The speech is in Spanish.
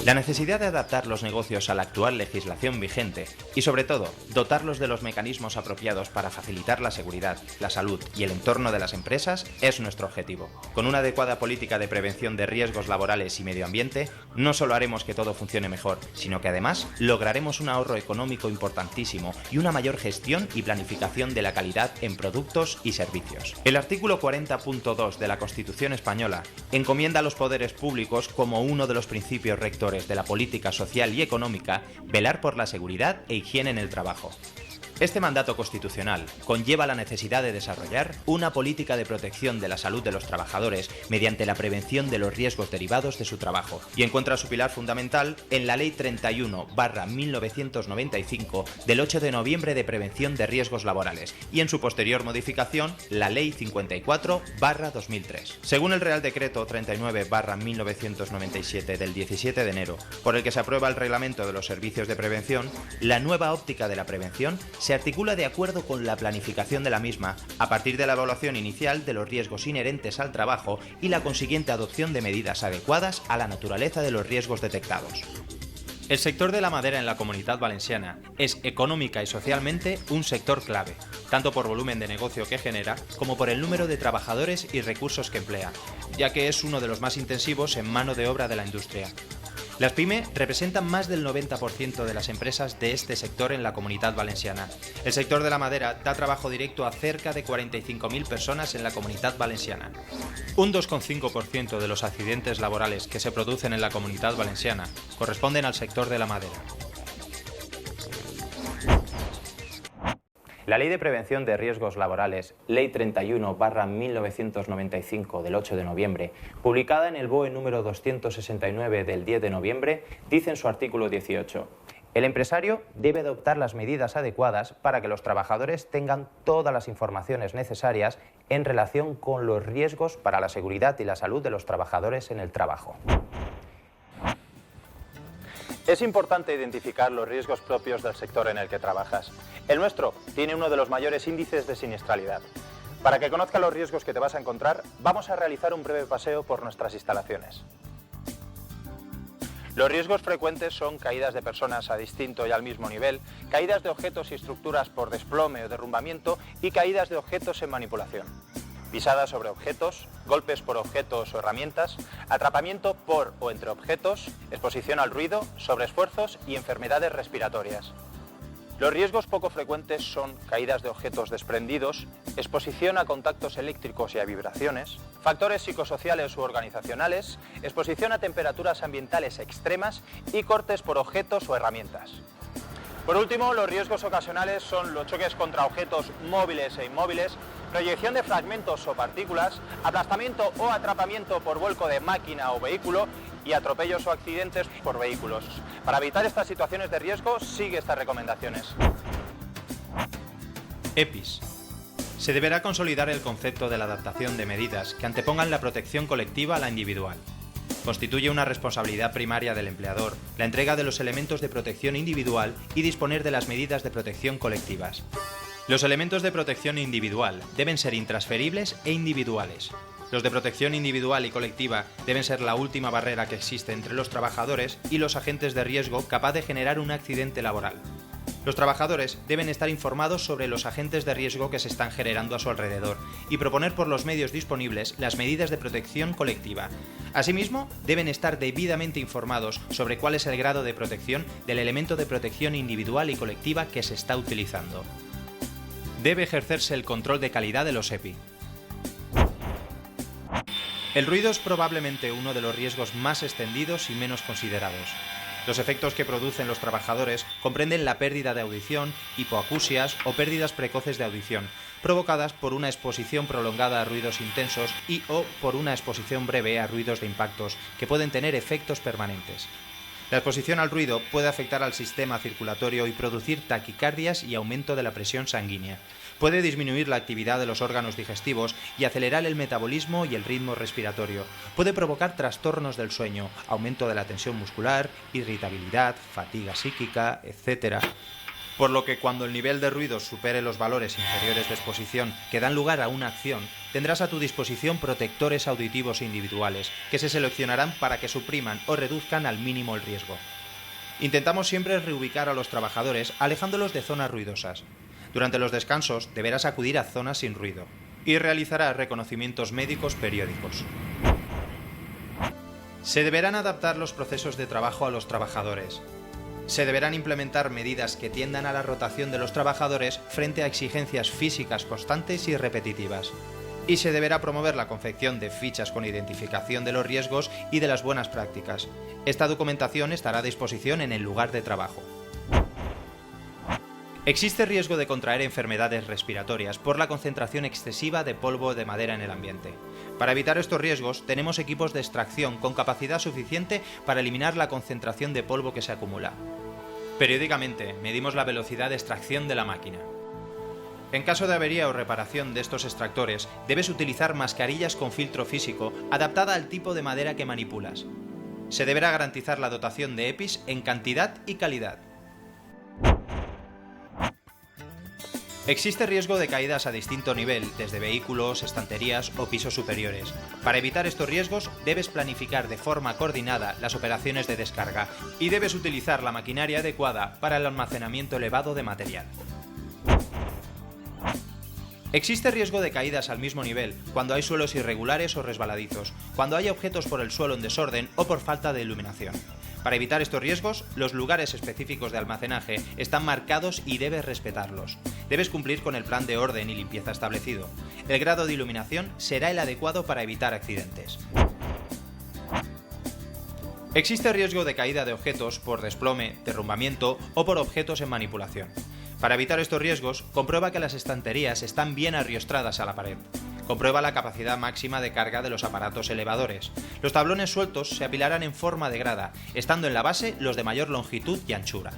La necesidad de adaptar los negocios a la actual legislación vigente y, sobre todo, dotarlos de los mecanismos apropiados para facilitar la seguridad, la salud y el entorno de las empresas es nuestro objetivo. Con una adecuada política de prevención de riesgos laborales y medio ambiente, no solo haremos que todo funcione mejor, sino que además lograremos un ahorro económico importantísimo y una mayor gestión y planificación de la calidad en productos y servicios. El artículo 40.2 de la Constitución española encomienda a los poderes públicos como uno de los principios rectores de la política social y económica velar por la seguridad e higiene en el trabajo. Este mandato constitucional conlleva la necesidad de desarrollar una política de protección de la salud de los trabajadores mediante la prevención de los riesgos derivados de su trabajo y encuentra su pilar fundamental en la Ley 31/1995 del 8 de noviembre de prevención de riesgos laborales y en su posterior modificación la Ley 54/2003. Según el Real Decreto 39/1997 del 17 de enero, por el que se aprueba el Reglamento de los Servicios de Prevención, la nueva óptica de la prevención se articula de acuerdo con la planificación de la misma, a partir de la evaluación inicial de los riesgos inherentes al trabajo y la consiguiente adopción de medidas adecuadas a la naturaleza de los riesgos detectados. El sector de la madera en la Comunitat Valenciana es económica y socialmente un sector clave, tanto por volumen de negocio que genera como por el número de trabajadores y recursos que emplea, ya que es uno de los más intensivos en mano de obra de la industria. Las PYME representan más del 90% de las empresas de este sector en la Comunitat Valenciana. El sector de la madera da trabajo directo a cerca de 45.000 personas en la Comunitat Valenciana. Un 2,5% de los accidentes laborales que se producen en la Comunitat Valenciana corresponden al sector de la madera. La Ley de Prevención de Riesgos Laborales, Ley 31/1995 del 8 de noviembre, publicada en el BOE número 269 del 10 de noviembre, dice en su artículo 18: el empresario debe adoptar las medidas adecuadas para que los trabajadores tengan todas las informaciones necesarias en relación con los riesgos para la seguridad y la salud de los trabajadores en el trabajo. Es importante identificar los riesgos propios del sector en el que trabajas. El nuestro tiene uno de los mayores índices de siniestralidad. Para que conozcas los riesgos que te vas a encontrar, vamos a realizar un breve paseo por nuestras instalaciones. Los riesgos frecuentes son caídas de personas a distinto y al mismo nivel, caídas de objetos y estructuras por desplome o derrumbamiento y caídas de objetos en manipulación. Pisadas sobre objetos, golpes por objetos o herramientas, atrapamiento por o entre objetos, exposición al ruido, sobreesfuerzos y enfermedades respiratorias. Los riesgos poco frecuentes son caídas de objetos desprendidos, exposición a contactos eléctricos y a vibraciones, factores psicosociales u organizacionales, exposición a temperaturas ambientales extremas y cortes por objetos o herramientas. Por último, los riesgos ocasionales son los choques contra objetos móviles e inmóviles, proyección de fragmentos o partículas, aplastamiento o atrapamiento por vuelco de máquina o vehículo y atropellos o accidentes por vehículos. Para evitar estas situaciones de riesgo, sigue estas recomendaciones. EPIs. Se deberá consolidar el concepto de la adaptación de medidas que antepongan la protección colectiva a la individual. Constituye una responsabilidad primaria del empleador la entrega de los elementos de protección individual y disponer de las medidas de protección colectivas. Los elementos de protección individual deben ser intransferibles e individuales. Los de protección individual y colectiva deben ser la última barrera que existe entre los trabajadores y los agentes de riesgo capaz de generar un accidente laboral. Los trabajadores deben estar informados sobre los agentes de riesgo que se están generando a su alrededor y proponer por los medios disponibles las medidas de protección colectiva. Asimismo, deben estar debidamente informados sobre cuál es el grado de protección del elemento de protección individual y colectiva que se está utilizando. Debe ejercerse el control de calidad de los EPI. El ruido es probablemente uno de los riesgos más extendidos y menos considerados. Los efectos que producen los trabajadores comprenden la pérdida de audición, hipoacusias o pérdidas precoces de audición, provocadas por una exposición prolongada a ruidos intensos y o por una exposición breve a ruidos de impactos, que pueden tener efectos permanentes. La exposición al ruido puede afectar al sistema circulatorio y producir taquicardias y aumento de la presión sanguínea. Puede disminuir la actividad de los órganos digestivos y acelerar el metabolismo y el ritmo respiratorio. Puede provocar trastornos del sueño, aumento de la tensión muscular, irritabilidad, fatiga psíquica, etc. Por lo que cuando el nivel de ruido supere los valores inferiores de exposición que dan lugar a una acción, tendrás a tu disposición protectores auditivos individuales, que se seleccionarán para que supriman o reduzcan al mínimo el riesgo. Intentamos siempre reubicar a los trabajadores alejándolos de zonas ruidosas. Durante los descansos deberás acudir a zonas sin ruido y realizarás reconocimientos médicos periódicos. Se deberán adaptar los procesos de trabajo a los trabajadores. Se deberán implementar medidas que tiendan a la rotación de los trabajadores frente a exigencias físicas constantes y repetitivas. Y se deberá promover la confección de fichas con identificación de los riesgos y de las buenas prácticas. Esta documentación estará a disposición en el lugar de trabajo. Existe riesgo de contraer enfermedades respiratorias por la concentración excesiva de polvo de madera en el ambiente. Para evitar estos riesgos, tenemos equipos de extracción con capacidad suficiente para eliminar la concentración de polvo que se acumula. Periódicamente, medimos la velocidad de extracción de la máquina. En caso de avería o reparación de estos extractores, debes utilizar mascarillas con filtro físico adaptada al tipo de madera que manipulas. Se deberá garantizar la dotación de EPIs en cantidad y calidad. Existe riesgo de caídas a distinto nivel, desde vehículos, estanterías o pisos superiores. Para evitar estos riesgos, debes planificar de forma coordinada las operaciones de descarga y debes utilizar la maquinaria adecuada para el almacenamiento elevado de material. Existe riesgo de caídas al mismo nivel cuando hay suelos irregulares o resbaladizos, cuando hay objetos por el suelo en desorden o por falta de iluminación. Para evitar estos riesgos, los lugares específicos de almacenaje están marcados y debes respetarlos. Debes cumplir con el plan de orden y limpieza establecido. El grado de iluminación será el adecuado para evitar accidentes. Existe riesgo de caída de objetos por desplome, derrumbamiento o por objetos en manipulación. Para evitar estos riesgos, comprueba que las estanterías están bien arriostradas a la pared. Comprueba la capacidad máxima de carga de los aparatos elevadores. Los tablones sueltos se apilarán en forma de grada, estando en la base los de mayor longitud y anchura.